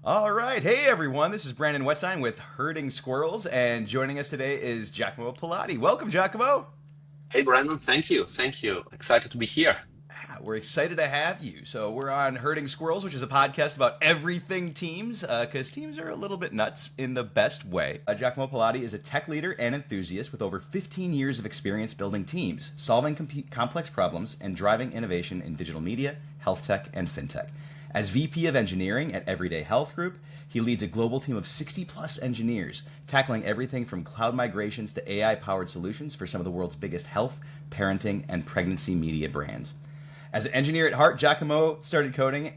All right. Hey, everyone. This is Brandon Wetstein with Herding Squirrels, and joining us today is Giacomo Pallotti. Welcome, Giacomo. Hey, Brandon, thank you. Thank you. Excited to be here. We're excited to have you. So, we're on Herding Squirrels, which is a podcast about everything teams, because teams are a little bit nuts in the best way. Giacomo Pallotti is a tech leader and enthusiast with over 15 years of experience building teams, solving complex problems, and driving innovation in digital media, health tech, and fintech. As VP of Engineering at Everyday Health Group, he leads a global team of 60 plus engineers, tackling everything from cloud migrations to AI powered solutions for some of the world's biggest health, parenting, and pregnancy media brands. As an engineer at heart, Giacomo started coding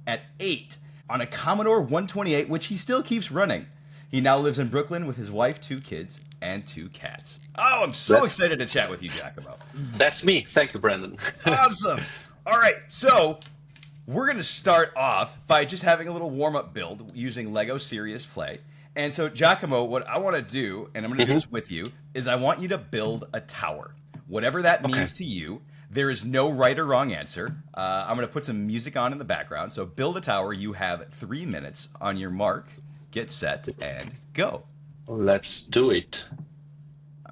at 8 on a Commodore 128, which he still keeps running. He now lives in Brooklyn with his wife, 2 kids, and 2 cats. Oh, I'm so That, excited to chat with you, Giacomo. that's me. Thank you, Brandon. Awesome. All right, so we're going to start off by just having a little warm-up build using Lego Serious Play. And so, Giacomo, what I want to do, and I'm going to do Hmm. this with you, is I want you to build a tower. Whatever that Okay. means to you, there is no right or wrong answer. I'm going to put some music on in the background. So, build a tower. You have 3 minutes on your mark. Get set and go. Let's do it.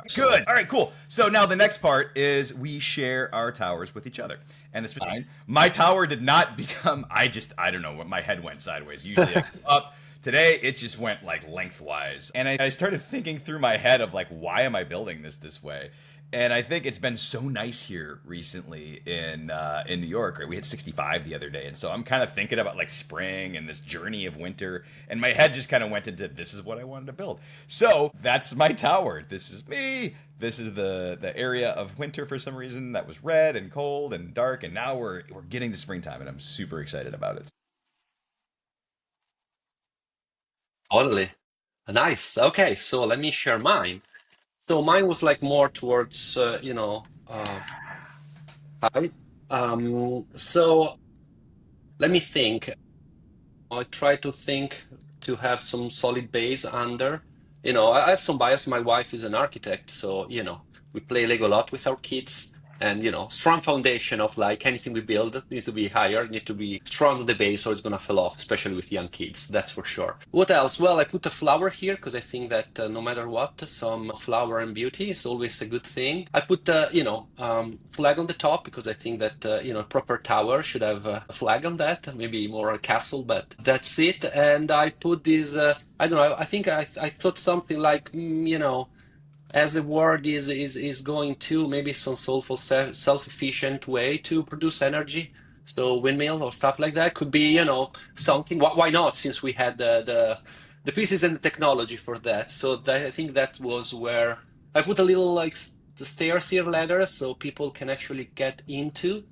Good. So, All right, cool. So now the next part is we share our towers with each other. And it's fine. My tower did not become, I don't know, what my head went sideways. Usually I go up. Today it just went like lengthwise. And I started thinking through my head of like, why am I building this way? And I think it's been so nice here recently in New York. Right? We hit 65 the other day, and so I'm kind of thinking about like spring and this journey of winter. And my head just kind of went into this is what I wanted to build. So that's my tower. This is me. This is the area of winter for some reason that was red and cold and dark, and now we're getting to springtime, and I'm super excited about it. totally. Nice. Okay, so let me share mine. So mine was like more towards, height. So let me think. I try to think to have some solid base under. I have some bias. My wife is an architect, so we play Lego a lot with our kids. And strong foundation of like anything we build needs to be higher, need to be strong on the base, or it's gonna fall off, especially with young kids. That's for sure. What else? Well, I put a flower here because I think that no matter what, some flower and beauty is always a good thing. I put flag on the top because I think that proper tower should have a flag on that, maybe more a castle, but that's it. And I put this. I don't know. I think I thought something like as the world is going to maybe some soulful self-efficient way to produce energy. So windmill or stuff like that could be something. Why not? Since we had the pieces and the technology for that. So I think that was where I put a little like the stairs here, ladder, so people can actually get into.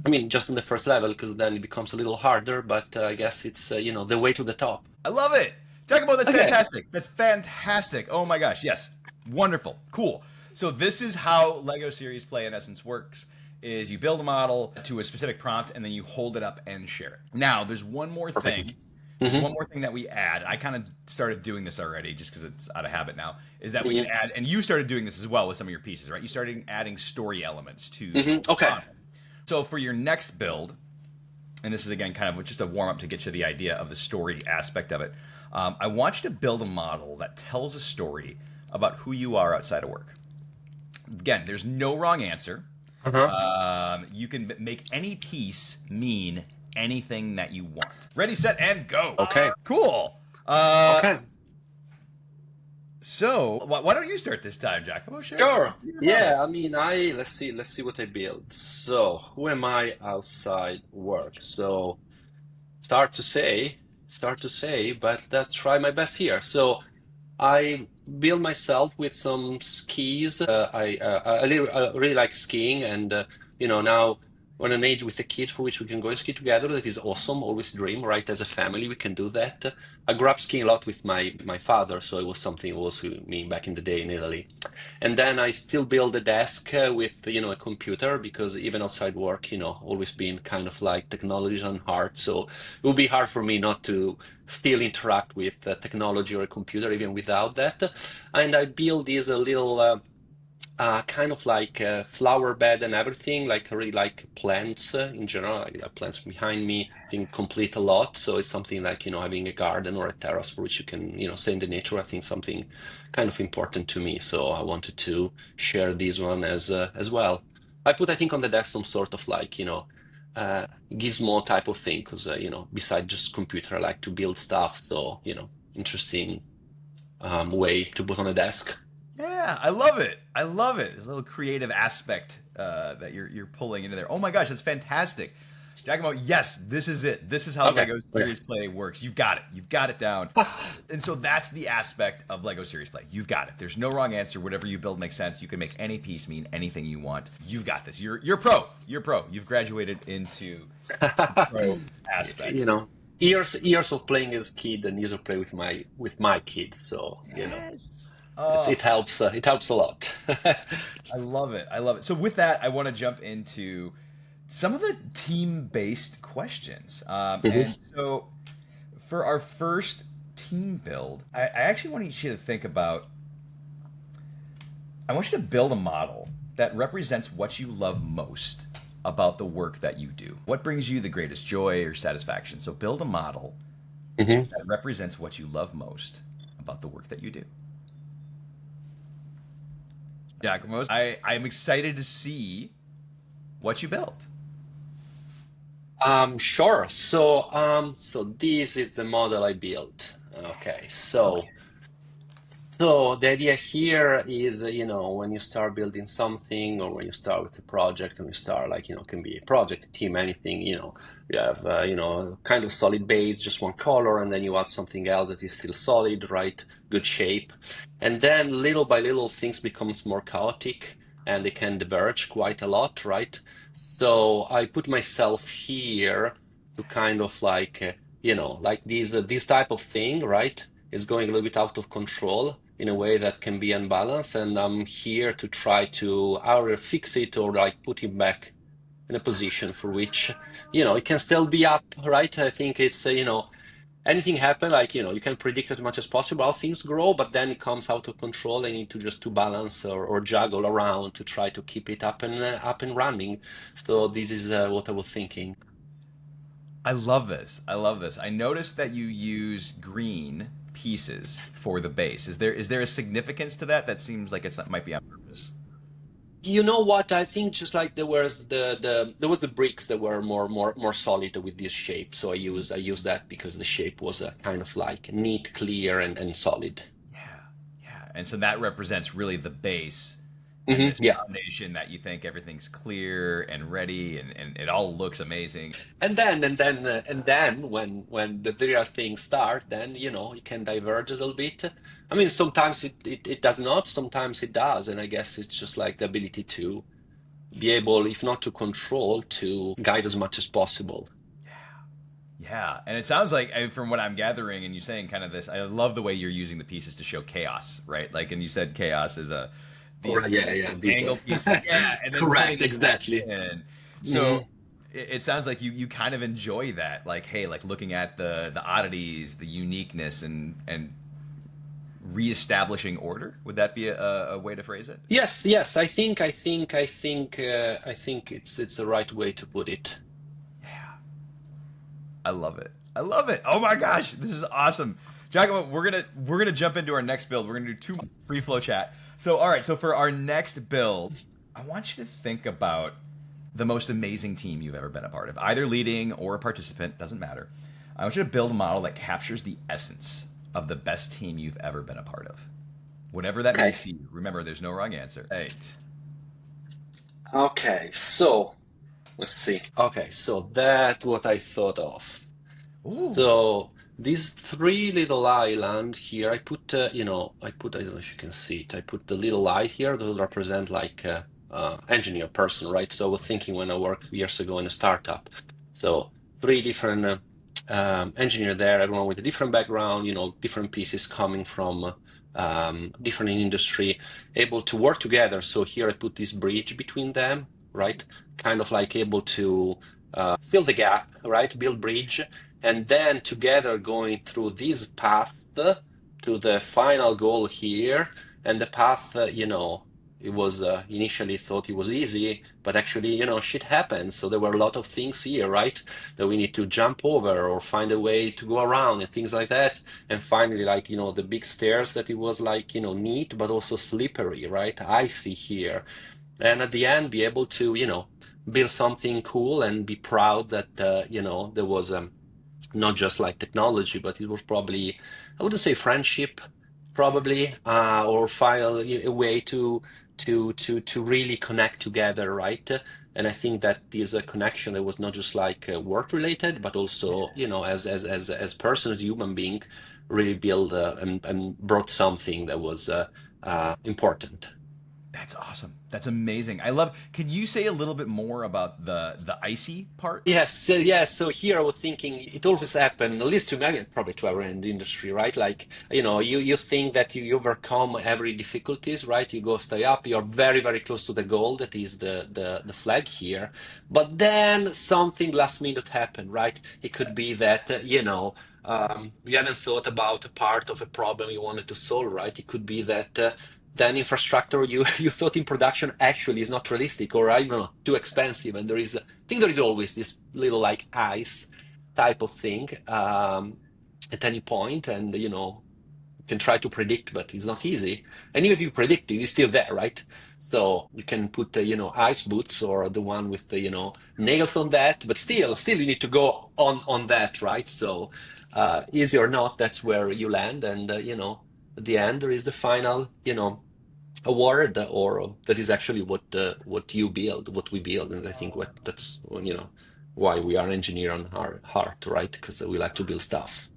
I mean, just on the first level, because then it becomes a little harder. But I guess it's the way to the top. I love it. Giacomo, that's Okay. fantastic. That's fantastic. Oh my gosh, yes. Wonderful. Cool. So this is how Lego Series Play in essence works is you build a model to a specific prompt and then you hold it up and share it. Now, there's one more Perfect. thing. There's Hmm. one more thing that we add. I kind of started doing this already just because it's out of habit now. Is that we can Hmm. add, and you started doing this as well with some of your pieces, right? You started adding story elements to Hmm. the Okay. model. So for your next build, and this is again kind of just a warm up to get you the idea of the story aspect of it. I want you to build a model that tells a story about who you are outside of work. Again, there's no wrong answer. Uh-huh. You can make any piece mean anything that you want. Ready, set, and go. Okay. Cool. Uh, Okay. so why don't you start this time, Giacomo? Share Sure. your model. Yeah, I mean, I let's see what I build. So, who am I outside work? So, start to say, start to say, but try my best here. So, I build myself with some skis. I really like skiing, and now we're in an age with the kids for which we can go and ski together. That is awesome. Always dream, right? As a family, we can do that. I grew up skiing a lot with my father, so it was something also me back in the day in Italy. And then I still build a desk with a computer because even outside work, always been kind of like technology on heart. So it would be hard for me not to still interact with technology or a computer even without that. And I build this little kind of like flower bed and everything. Like I really like plants in general. I have plants behind me. I think complete a lot. So it's something like, having a garden or a terrace for which you can, stay in the nature. I think something kind of important to me. So I wanted to share this one as well. I put, I think, on the desk some sort of like, gizmo type of thing because, besides just computer, I like to build stuff. So, interesting way to put on a desk. Yeah, I love it. I love it. A little creative aspect that you're pulling into there. Oh my gosh, that's fantastic. Giacomo, yes, this is it. This is how Okay. Lego Okay. Serious Play works. You've got it. You've got it down. And so that's the aspect of Lego Serious Play. You've got it. There's no wrong answer. Whatever you build makes sense. You can make any piece mean anything you want. You've got this. You're pro. You're pro. You've graduated into pro you aspects. know, years of playing as a kid and years of play with my kids. So Yes. it, Oh, it helps. It helps a lot. I love it. I love it. So with that, I want to jump into some of the team-based questions. And Mhm. so for our first team build, I actually want you to think about. I want you to build a model that represents what you love most about the work that you do. What brings you the greatest joy or satisfaction? So build a model Mhm. that represents what you love most about the work that you do. Giacomo, I'm excited to see what you built. Sure. So this is the model I built. Okay. Okay. So the idea here is, when you start building something or when you start with a project and you start like, can be a project, a team, anything, you have, kind of solid base, just one color, and then you add something else that is still solid, right? Good shape. And then little by little things becomes more chaotic and they can diverge quite a lot, right? So I put myself here to kind of like, like this type of thing, right? Is going a little bit out of control in a way that can be unbalanced, and I'm here to try to either fix it or like put him back in a position for which, it can still be up, right? I think it's, anything happen, like, you can predict as much as possible how things grow, but then it comes out of control and you need to just to balance or juggle around to try to keep it up and running. So this is what I was thinking. I love this. I love this. I noticed that you use green pieces for the base. Is there a significance to that? That seems like it might be on purpose. You know what? I think just like there was the bricks that were more solid with this shape. So I used that because the shape was kind of like neat, clear, and solid. Yeah, yeah. And so that represents really the base and this Yeah. foundation that you think everything's clear and ready and it all looks amazing. And then when the real things start, then it can diverge a little bit. I mean, sometimes it does not, sometimes it does, and I guess it's just like the ability to be able, if not to control, to guide as much as possible. Yeah, and it sounds like from what I'm gathering and you saying kind of this, I love the way you're using the pieces to show chaos, right? Like, and you said chaos is a these Right, yeah, yeah. these This angle pieces, yeah, and then putting correct, it back exactly. in. So Mhm. it sounds like you kind of enjoy that, like, hey, like looking at the oddities, the uniqueness, and reestablishing order. Would that be a way to phrase it? Yes, yes. I think it's the right way to put it. Yeah, I love it. I love it. Oh my gosh, this is awesome. Giacomo, we're gonna jump into our next build. We're gonna do two free flow chat. So all right, so for our next build, I want you to think about the most amazing team you've ever been a part of, either leading or a participant, doesn't matter. I want you to build a model that captures the essence of the best team you've ever been a part of. Whatever that Okay. means to you. Remember, there's no wrong answer. Right. Okay. So let's see. Okay. So that's what I thought of. Ooh. So these three little island here, I don't know if you can see it. I put the little eye here that will represent like engineer person, right? So I was thinking when I worked years ago in a startup. So three different engineer there, everyone with a different background, different pieces coming from different industry, able to work together. So here I put this bridge between them, right? Kind of like able to fill the gap, right? Build bridge, and then together going through this path to the final goal here, and the path, it was initially thought it was easy, but actually, shit happens. So there were a lot of things here, right, that we need to jump over or find a way to go around and things like that. And finally, like, the big stairs that it was like, neat, but also slippery, right? Icy here. And at the end, be able to, build something cool and be proud that, there was not just like technology, but it was probably, I wouldn't say friendship, probably, or file a way to really connect together, right? And I think that is a connection that was not just like work related, but also, as person, as human being, really build and brought something that was important. That's awesome. That's amazing. I love. Could you say a little bit more about the icy part? Yes, yes. So here I was thinking it always happened, at least to me, probably to everyone in the industry, right? Like, you think that you overcome every difficulties, right? You go stay up, you're very, very close to the goal, that is the flag here. But then something last minute happened, right? It could be that, you haven't thought about a part of a problem you wanted to solve, right? It could be that then infrastructure you you thought in production actually is not realistic, or I don't know, too expensive, and think there is always this little like ice type of thing at any point, and you can try to predict, but it's not easy. And even if you predict it, it's still there, right? So you can put the ice boots or the one with the nails on that, but still you need to go on that, right? So easy or not, that's where you land, and at the end there is the final award, or that is actually what you build, what we build. And I think that's why we are engineer on our heart, right? Because we like to build stuff.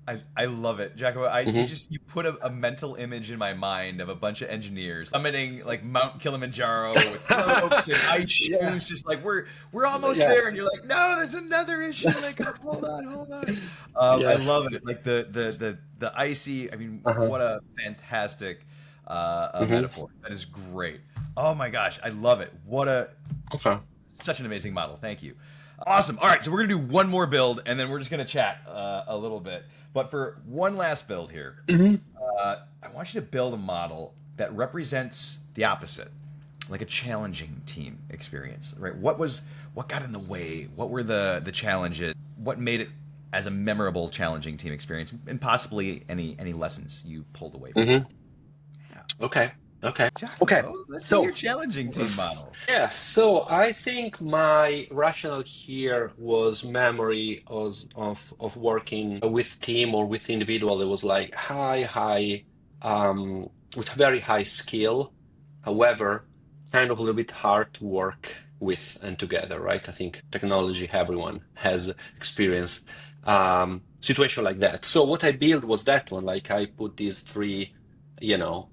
I love it, Giacomo. Hmm. You put a mental image in my mind of a bunch of engineers summiting like Mount Kilimanjaro with ropes and ice Yeah, shoes, just like we're almost yeah. there, and you're like, no, there's another issue. Like, hold on. I love Yes. it. Like the icy. I mean, Uh-huh. what a fantastic Hmm. metaphor. That is great. Oh my gosh, I love it. What a Okay. such an amazing model. Thank you. Awesome. All right, so we're gonna do one more build, and then we're just gonna chat a little bit. But for one last build here, Hmm. I want you to build a model that represents the opposite, like a challenging team experience. Right? What got in the way? What were the challenges? What made it as a memorable, challenging team experience, and possibly any lessons you pulled away from it? Hmm. Yeah. Okay. Okay. Okay. Giacomo, let's see your So, challenging team model. yeah, so I think my rationale here was memory of working with team or with individual. It was like high, with very high skill. However, kind of a little bit hard to work with and together, right? I think technology, everyone has experienced situation like that. So what I built was that one. Like I put these three, you know,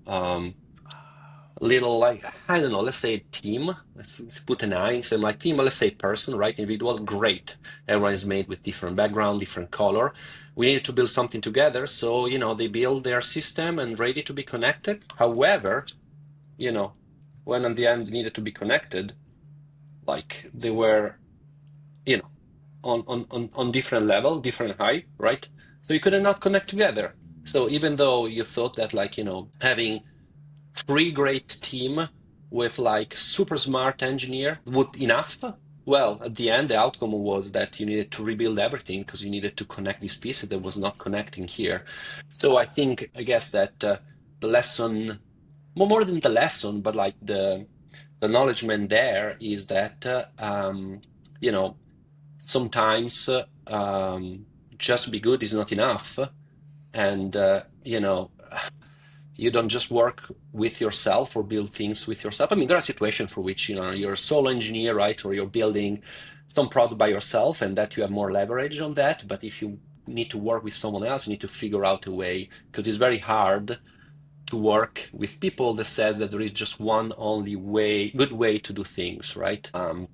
little like I don't know, let's say team. Let's put an I instead of like team, but let's say person, right? Individual, great. Everyone is made with different background, different color. We needed to build something together, so they build their system and ready to be connected. However, you know, when at the end they needed to be connected, like they were, you know, on different level, different height, right? So you could not connect together. So even though you thought that like, having three great team with like super smart engineer would enough. Well, at the end, the outcome was that you needed to rebuild everything because you needed to connect this piece that was not connecting here. So I guess that the lesson, more than the lesson, but like the acknowledgement there is that you know sometimes just be good is not enough, and you don't just work with yourself or build things with yourself. I mean, there are situations for which you're a solo engineer, right, or you're building some product by yourself, and that you have more leverage on that. But if you need to work with someone else, you need to figure out a way because it's very hard to work with people that says that there is just one only way, good way to do things, right? And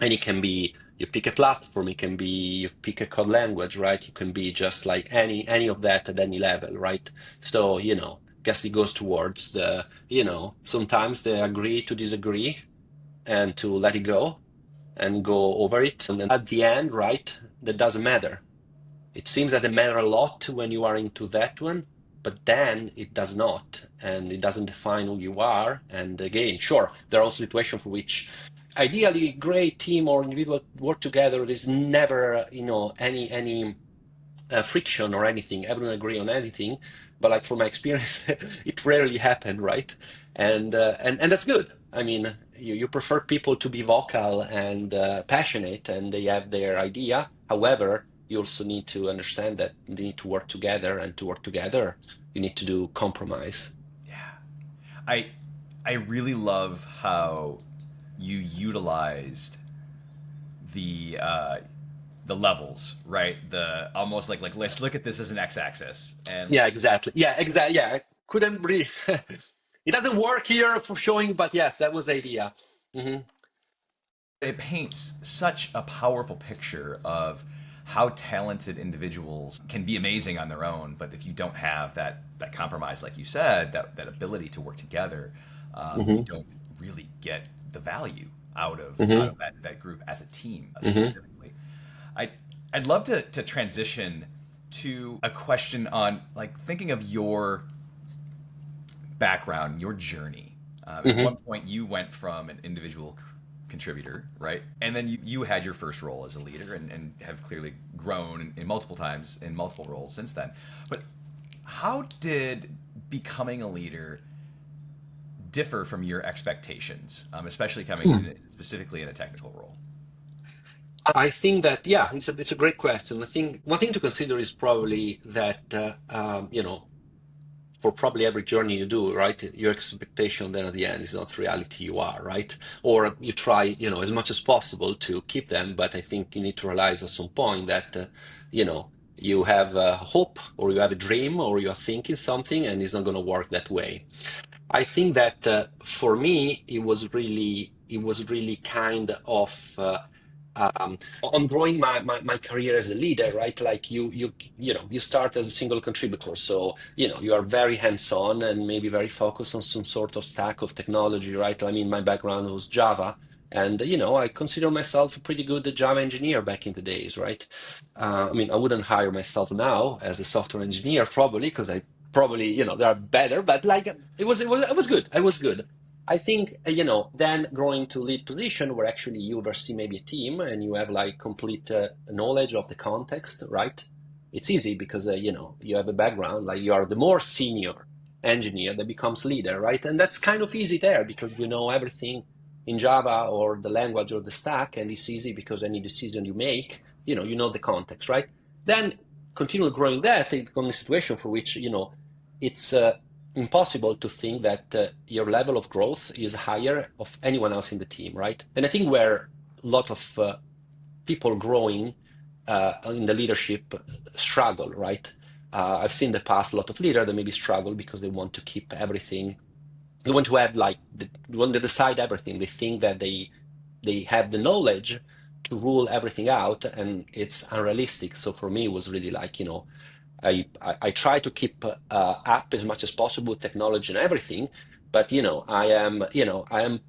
it can be you pick a platform, it can be you pick a code language, right? You can be just like any of that at any level, right? So, guess it goes towards sometimes they agree to disagree and to let it go and go over it. And then at the end, right, that doesn't matter. It seems that it matter a lot when you are into that one, but then it does not, and it doesn't define who you are. And again, sure, there are also situations for which ideally great team or individual work together. There's never, any friction or anything. Everyone agree on anything. But like from my experience, it rarely happened, right? And that's good. I mean, you prefer people to be vocal and passionate, and they have their idea. However, you also need to understand that they need to work together, and to work together, you need to do compromise. Yeah. I I really love how you utilized the the levels, right? The almost like let's look at this as an x-axis, and Yeah, exactly. Yeah, exactly. Yeah, I couldn't really. It doesn't work here for showing, but yes, that was the idea. Hmm. it paints such a powerful picture of how talented individuals can be amazing on their own, but if you don't have that compromise, like you said, that ability to work together, you Hmm. don't really get the value out Hmm. of that group as a team Hmm. specifically. I I'd love to transition to a question on like thinking of your background, your journey. At one Hmm. point, you went from an individual contributor, right? And then you had your first role as a leader and have clearly grown in multiple times in multiple roles since then. But how did becoming a leader differ from your expectations, especially coming in specifically in a technical role? I think that, yeah, it's a great question. I think one thing to consider is probably that for probably every journey you do, right, your expectation then at the end is not reality you are, right? Or you try, as much as possible to keep them, but I think you need to realize at some point that you have a hope, or you have a dream, or you are thinking something, and it's not going to work that way. I think that for me, it was really kind of on growing my career as a leader, right? Like you start as a single contributor, so you are very hands-on and maybe very focused on some sort of stack of technology, right? I mean, my background was Java, and I consider myself a pretty good Java engineer back in the days, right? I mean, I wouldn't hire myself now as a software engineer probably because I probably they are better, but like it was good. I was good. I think then growing to lead position where actually you oversee maybe a team and you have like complete knowledge of the context, right? It's easy because you have a background, like you are the more senior engineer that becomes leader, right? And that's kind of easy there because you know everything in Java or the language or the stack, and it's easy because any decision you make, you know the context, right? Then continue growing that, it becomes a situation for which it's impossible to think that your level of growth is higher of anyone else in the team, right? And I think where a lot of people growing in the leadership struggle, right? I've seen in the past a lot of leaders that maybe struggle because they want to keep everything. They want to have like they want to decide everything. They think that they have the knowledge to rule everything out, and it's unrealistic. So for me, it was really like I try to keep up as much as possible with technology and everything, but I am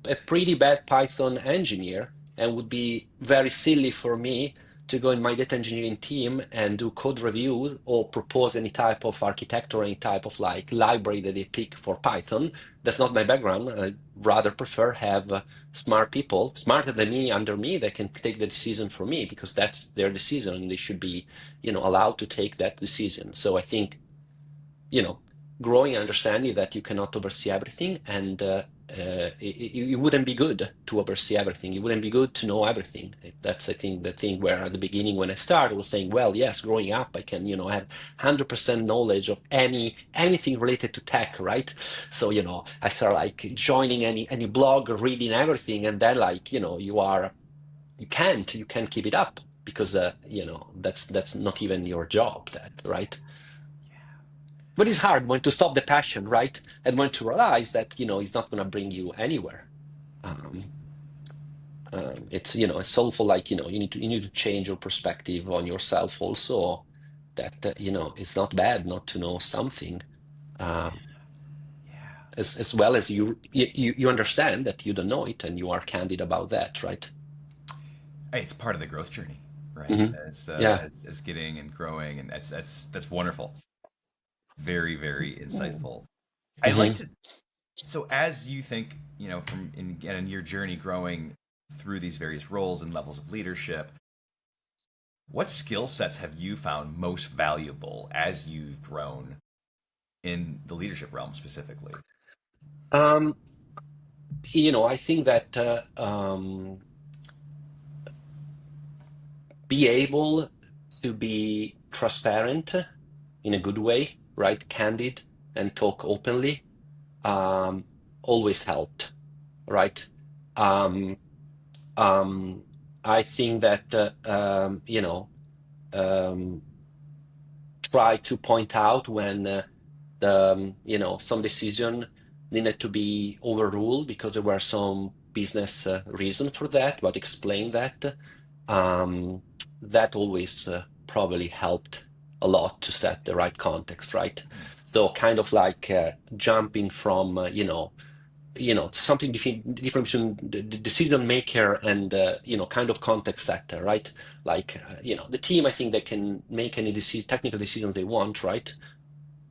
a pretty bad Python engineer, and would be very silly for me to go in my data engineering team and do code review or propose any type of architecture or any type of like library that they pick for Python. That's not my background. I rather prefer have smart people, smarter than me, under me, that can take the decision for me because that's their decision and they should be allowed to take that decision. So I think, you know, growing and understanding that you cannot oversee everything, and it wouldn't be good to oversee everything. It wouldn't be good to know everything. That's, I think, the thing where at the beginning when I started I was saying, well, yes, growing up, I can, have 100% knowledge of anything related to tech, right? So, I start like joining any blog, reading everything, and then like, you can't keep it up because that's not even your job, that, right? But it's hard when to stop the passion, right? And when to realize that it's not going to bring you anywhere. um, it's also like you need to change your perspective on yourself also, that it's not bad not to know something, um, Yeah. as well as you understand that you don't know it and you are candid about that, right? Hey, it's part of the growth journey, right? Hmm. As Yeah. as getting and growing, and that's wonderful. Very, very insightful. I like Hmm. to. So, as you think, from in your journey growing through these various roles and levels of leadership, what skill sets have you found most valuable as you've grown in the leadership realm specifically? Um, I think that be able to be transparent in a good way, right? Candid and talk openly, um, always helped, right? Um, um, I think that um, try to point out when some decision needed to be overruled because there were some business reason for that, but explain that. Um, that always probably helped a lot to set the right context, right? So kind of like jumping from something different between the decision maker and kind of context setter, right? Like the team, I think they can make any technical decisions they want, right?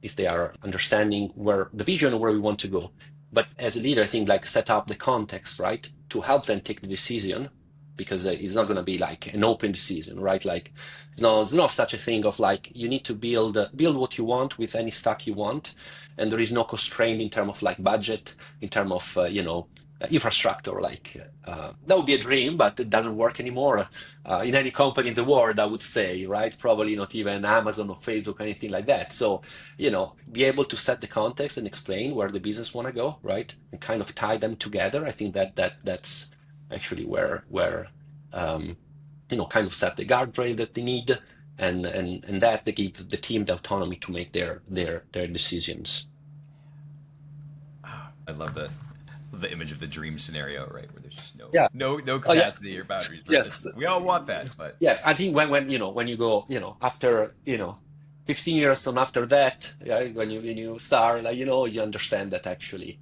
If they are understanding where the vision where we want to go. But as a leader, I think like set up the context, right, to help them take the decision, because it's not going to be like an open decision, right? Like it's not such a thing of like you need to build what you want with any stack you want, and there is no constraint in terms of like budget, in terms of infrastructure. Like that would be a dream, but it doesn't work anymore in any company in the world, I would say, right? Probably not even Amazon or Facebook or anything like that. So be able to set the context and explain where the business want to go, right? And kind of tie them together. I think that's actually where um, kind of set the guardrail that they need, and that they give the team the autonomy to make their decisions. I love the image of the dream scenario, right, where there's just no Yeah. no no Oh yeah. capacity or boundaries. But Yes. we all want that. But Yeah. I think when you go after 15 years and after that, yeah, when you start, like you understand that actually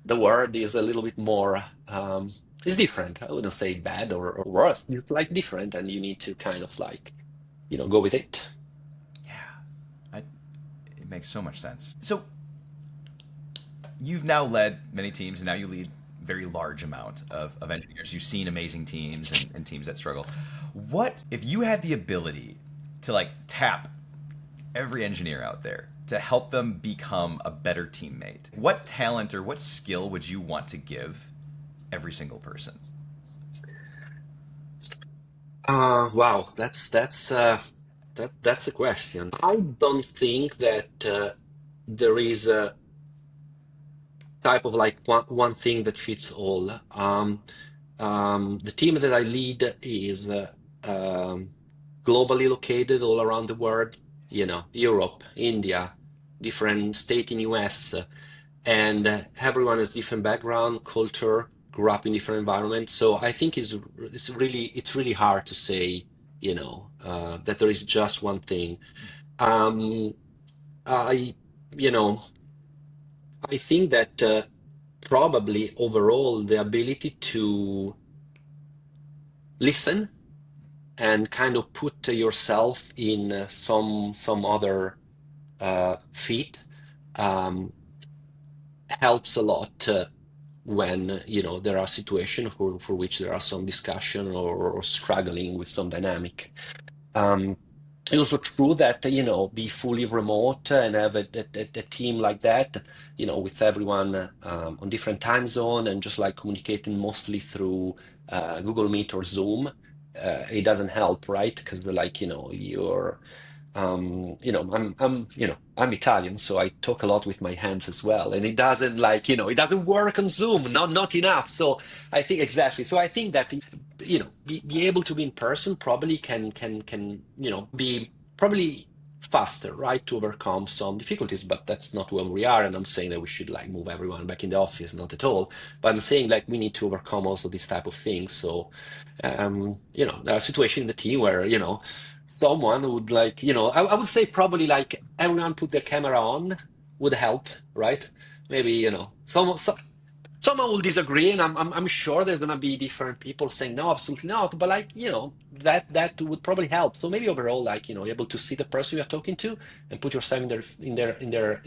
the word is a little bit more it's different. I wouldn't say bad or worse. It's like different, and you need to kind of like go with it. yeah, it makes so much sense. So you've now led many teams, and now you lead a very large amount of engineers. You've seen amazing teams and teams that struggle. What if you had the ability to like tap every engineer out there to help them become a better teammate? What talent or what skill would you want to give every single person? Wow, that's a question. I don't think that there is a type of like one thing that fits all. The team that I lead is um, globally located all around the world, Europe, India, different state in US, and everyone has different background, culture, grew up in different environments. So I think it's really hard to say, that there is just one thing. Um, I, you know, I think that probably overall the ability to listen and kind of put yourself in some other feet um, helps a lot when there are situations for which there are some discussion or struggling with some dynamic. Um, it's also true that be fully remote and have a team like that, with everyone on different time zone and just like communicating mostly through Google Meet or Zoom. It doesn't help, right? Because like you're I'm Italian, so I talk a lot with my hands as well, and it doesn't like it doesn't work on Zoom, not enough. So I think exactly. So I think that be able to be in person probably can be probably faster, right, to overcome some difficulties. But that's not where we are, and I'm saying that we should like move everyone back in the office, not at all. But I'm saying like we need to overcome also these type of things. So there are situations in the team where someone would like I would say probably like everyone put their camera on would help, right? Maybe some. Someone will disagree, and I'm sure there's gonna be different people saying no, absolutely not. But like, that would probably help. So maybe overall, like, you're able to see the person you're talking to and put yourself in their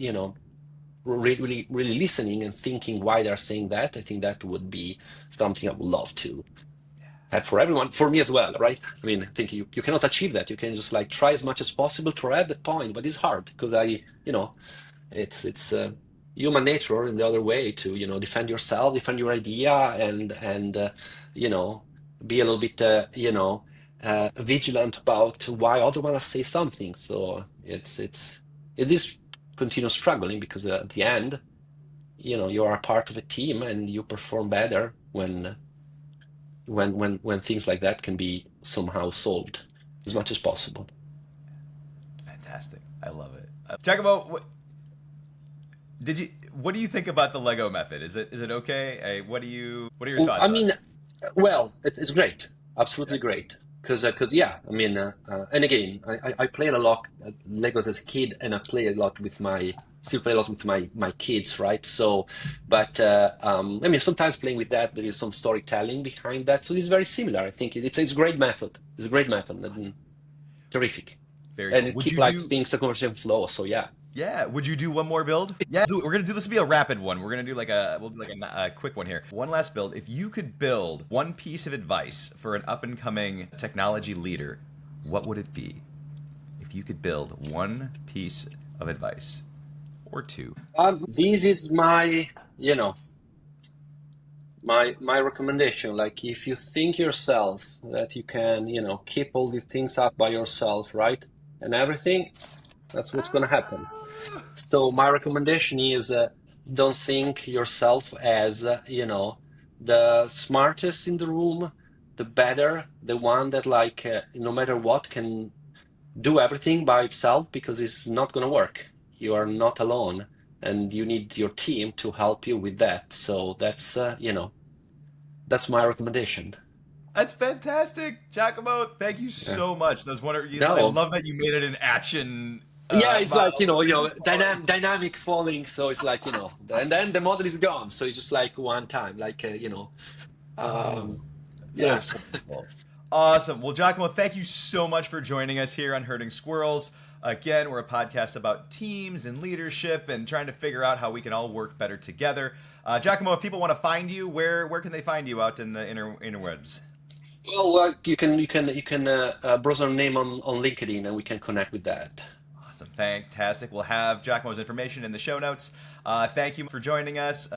really really listening and thinking why they're saying that. I think that would be something I would love to have for everyone, for me as well, right? I mean, I think you cannot achieve that. You can just like try as much as possible to arrive at that point, but it's hard because it's human nature in the other way to defend yourself, defend your idea, and you know be a little bit vigilant about why other want to say something. So it's this continuous struggling because at the end, you are a part of a team and you perform better when things like that can be somehow solved as much as possible. Fantastic. I love it. Giacomo, what do you think about the Lego method? Is it okay? What are your I thoughts on mean, it? well, it's great, absolutely Okay. great. Because yeah, I mean, and again, I played a lot at Legos as a kid, and I play a lot with my still play a lot with my kids, right? So, but I mean, sometimes playing with that, there is some storytelling behind that, so it's very similar. I think it's a great method. It's a great method and terrific, Very and cool. it Would keep you like do things the conversation flow. So yeah. Yeah, would you do one more build? Yeah, we're gonna do this. Will be a rapid one. We're gonna do we'll do like a quick one here. One last build. If you could build one piece of advice for an up and coming technology leader, what would it be? If you could build one piece of advice or two. This is my recommendation. Like, if you think yourself that you can keep all these things up by yourself, right, and everything, that's what's going to happen. So my recommendation is, don't think yourself as the smartest in the room, the better, the one that, like, no matter what, can do everything by itself, because it's not going to work. You are not alone, and you need your team to help you with that. So that's my recommendation. That's fantastic, Giacomo. Thank you Yeah. so much. That's wonderful. I No. love that you made it an action Yeah, it's like, model. dynamic falling. So it's like, and then the model is gone. So it's just like one time, like, Oh, um, yeah. that's wonderful. Awesome. Well, Giacomo, thank you so much for joining us here on Herding Squirrels. Again, we're a podcast about teams and leadership and trying to figure out how we can all work better together. Giacomo, if people want to find you, where can they find you out in the interwebs? Well, you can browse our name on LinkedIn, and we can connect with that. Awesome. Fantastic. We'll have Giacomo's information in the show notes. Thank you for joining us.